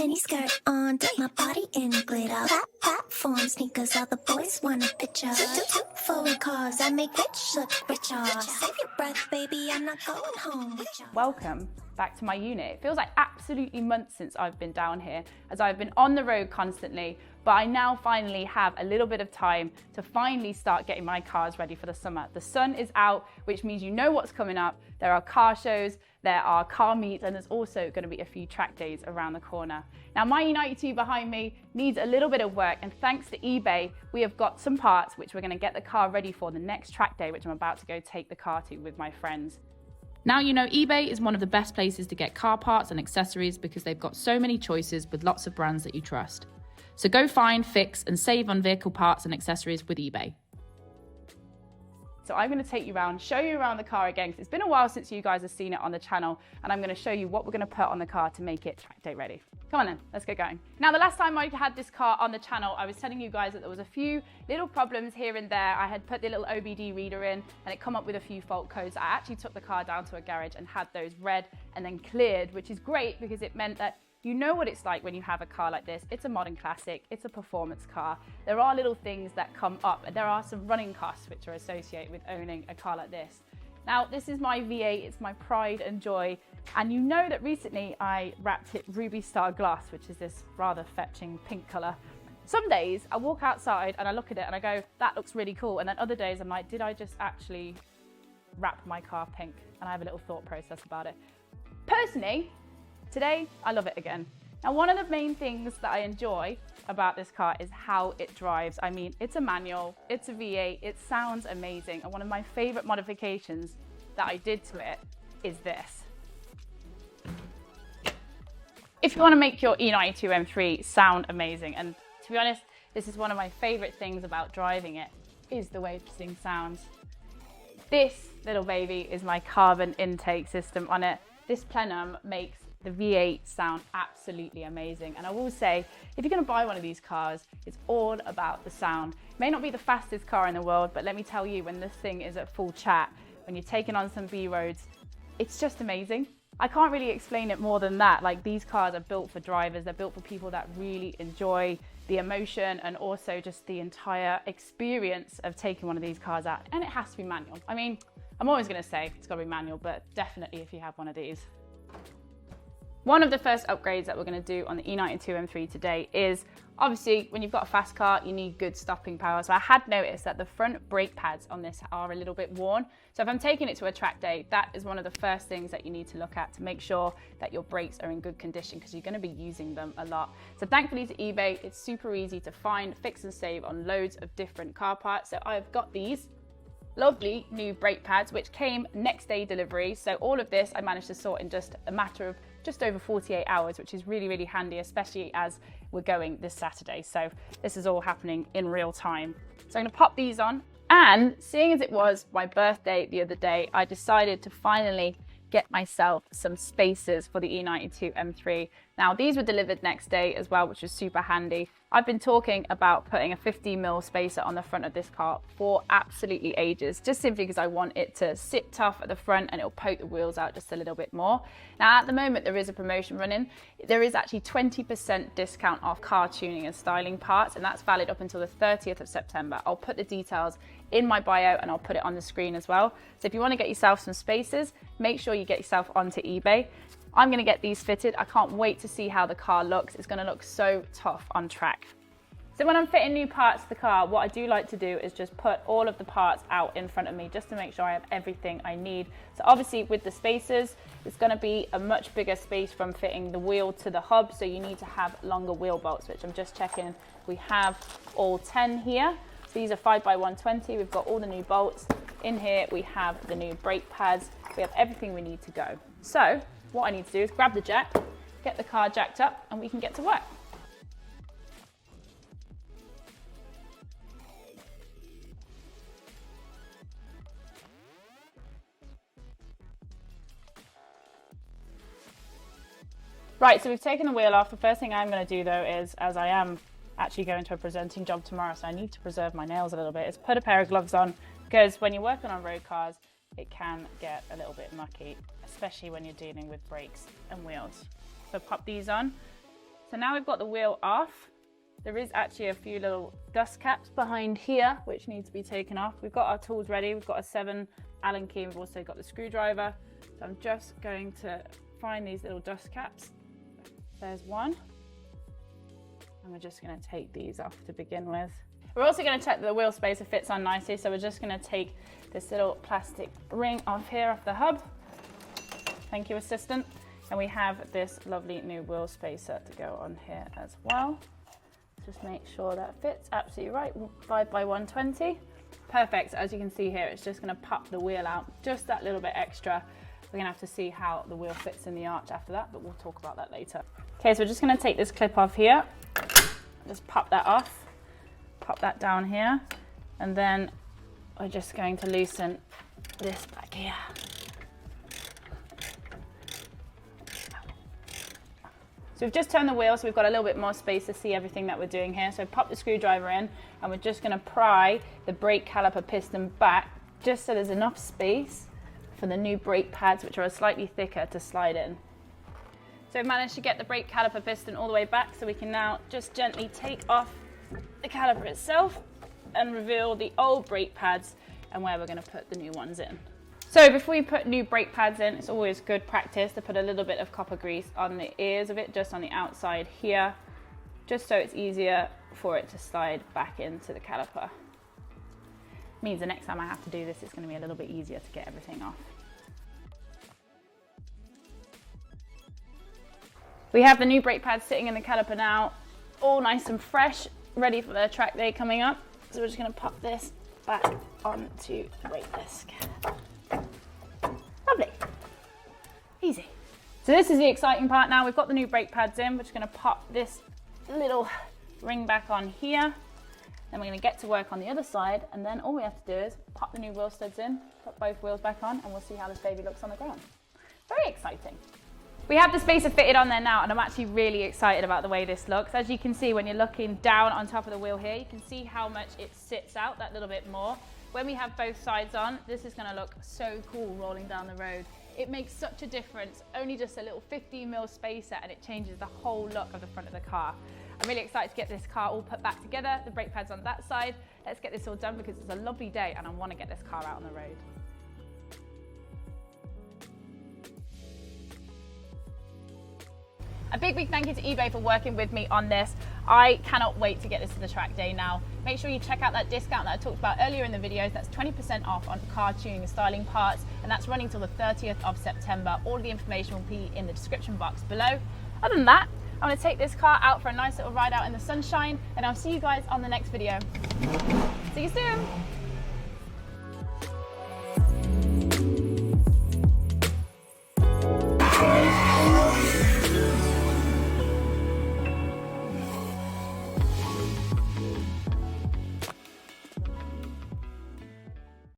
Mini skirt on, dip my body in glitter. Platform sneakers, all the boys want a picture. Two foreign cars that make rich look richer. Save your breath, baby, I'm not going home with you. Welcome back to my unit. It feels like absolutely months since I've been down here, as I've been on the road constantly, but I now finally have a little bit of time to finally start getting my cars ready for the summer. The sun is out, which means you know what's coming up. There are car shows, there are car meets, and there's also going to be a few track days around the corner. Now, my U92 behind me needs a little bit of work, and thanks to eBay, we have got some parts which we're going to get the car ready for the next track day, which I'm about to go take the car to with my friends. Now you know eBay is one of the best places to get car parts and accessories because they've got so many choices with lots of brands that you trust. So go find, fix, and save on vehicle parts and accessories with eBay. So I'm going to take you around, show you around the car again, because it's been a while since you guys have seen it on the channel, and I'm going to show you what we're going to put on the car to make it track day ready. Come on then, let's get going. Now, the last time I had this car on the channel, I was telling you guys that there was a few little problems here and there. I had put the little OBD reader in, and it come up with a few fault codes. I actually took the car down to a garage and had those read and then cleared, which is great because it meant that you know what it's like when you have a car like this. It's a modern classic, it's a performance car. There are little things that come up, and there are some running costs which are associated with owning a car like this. Now, this is my V8, it's my pride and joy. And you know that recently I wrapped it Ruby Star Glass, which is this rather fetching pink color. Some days I walk outside and I look at it and I go, that looks really cool. And then other days I'm like, did I just actually wrap my car pink? And I have a little thought process about it. Personally, today, I love it again. Now, one of the main things that I enjoy about this car is how it drives. I mean, it's a manual, it's a V8, it sounds amazing. And one of my favorite modifications that I did to it is this. If you want to make your E92 M3 sound amazing, and to be honest, this is one of my favorite things about driving it, is the way this thing sounds. This little baby is my carbon intake system on it. This plenum makes the V8 sound absolutely amazing. And I will say, if you're going to buy one of these cars, it's all about the sound. It may not be the fastest car in the world, but let me tell you, when this thing is at full chat, when you're taking on some B roads, it's just amazing. I can't really explain it more than that. Like, these cars are built for drivers. They're built for people that really enjoy the emotion and also just the entire experience of taking one of these cars out. And it has to be manual. I mean, I'm always going to say it's got to be manual, but definitely if you have one of these. One of the first upgrades that we're going to do on the E92 M3 today is, obviously, when you've got a fast car, you need good stopping power. So I had noticed that the front brake pads on this are a little bit worn. So if I'm taking it to a track day, that is one of the first things that you need to look at to make sure that your brakes are in good condition, because you're going to be using them a lot. So thankfully to eBay, it's super easy to find, fix and save on loads of different car parts. So I've got these lovely new brake pads, which came next day delivery. So all of this I managed to sort in just a matter of just over 48 hours, which is really, really handy, especially as we're going this Saturday. So this is all happening in real time. So I'm gonna pop these on. And seeing as it was my birthday the other day, I decided to finally get myself some spacers for the E92 M3. Now, these were delivered next day as well, which was super handy. I've been talking about putting a 50mm spacer on the front of this car for absolutely ages, just simply because I want it to sit tough at the front and it'll poke the wheels out just a little bit more. Now, at the moment, there is a promotion running. There is actually 20% discount off car tuning and styling parts, and that's valid up until the 30th of September. I'll put the details in my bio and I'll put it on the screen as well. So if you want to get yourself some spacers, make sure you get yourself onto eBay. I'm going to get these fitted. I can't wait to see how the car looks. It's going to look so tough on track. So when I'm fitting new parts to the car, what I do like to do is just put all of the parts out in front of me just to make sure I have everything I need. So obviously with the spacers, it's going to be a much bigger space from fitting the wheel to the hub. So you need to have longer wheel bolts, which I'm just checking. We have all 10 here. So these are 5x120. We've got all the new bolts. In here, we have the new brake pads. We have everything we need to go. So what I need to do is grab the jack, get the car jacked up, and we can get to work. Right, so we've taken the wheel off. The first thing I'm going to do though is, as I am actually going to a presenting job tomorrow, so I need to preserve my nails a little bit, is put a pair of gloves on, because when you're working on road cars, it can get a little bit mucky, especially when you're dealing with brakes and wheels. So pop these on. So now we've got the wheel off. There is actually a few little dust caps behind here which need to be taken off. We've got our tools ready. We've got a 7 Allen key. We've also got the screwdriver. So I'm just going to find these little dust caps. There's one. And we're just going to take these off to begin with. We're also going to check that the wheel spacer fits on nicely. So we're just going to take this little plastic ring off here off the hub. Thank you, assistant. And we have this lovely new wheel spacer to go on here as well. Just make sure that fits absolutely right. 5 by 120. Perfect. As you can see here, it's just going to pop the wheel out just that little bit extra. We're going to have to see how the wheel fits in the arch after that, but we'll talk about that later. Okay, so we're just going to take this clip off here. Just pop that off. Pop that down here. And then we're just going to loosen this back here. So we've just turned the wheel, so we've got a little bit more space to see everything that we're doing here. So pop the screwdriver in, and we're just going to pry the brake caliper piston back, just so there's enough space for the new brake pads, which are slightly thicker, to slide in. So we've managed to get the brake caliper piston all the way back, so we can now just gently take off the caliper itself and reveal the old brake pads and where we're going to put the new ones in. So before you put new brake pads in, it's always good practice to put a little bit of copper grease on the ears of it, just on the outside here, just so it's easier for it to slide back into the caliper. Means the next time I have to do this, it's going to be a little bit easier to get everything off. We have the new brake pads sitting in the caliper now, all nice and fresh, ready for the track day coming up. So we're just going to pop this back onto the brake disc. Lovely. Easy. So this is the exciting part now. We've got the new brake pads in. We're just going to pop this little ring back on here. Then we're going to get to work on the other side, and then all we have to do is pop the new wheel studs in, put both wheels back on, and we'll see how this baby looks on the ground. Very exciting. We have the spacer fitted on there now, and I'm actually really excited about the way this looks. As you can see, when you're looking down on top of the wheel here, you can see how much it sits out that little bit more. When we have both sides on, this is going to look so cool rolling down the road. It makes such a difference, only just a little 15mm spacer, and it changes the whole look of the front of the car. I'm really excited to get this car all put back together, the brake pads on that side. Let's get this all done because it's a lovely day and I want to get this car out on the road. A big thank you to eBay for working with me on this. I cannot wait to get this to the track day now. Make sure you check out that discount that I talked about earlier in the videos. That's 20% off on car tuning and styling parts, and that's running till the 30th of September. All the information will be in the description box below. Other than that, I'm going to take this car out for a nice little ride out in the sunshine, and I'll see you guys on the next video. See you soon.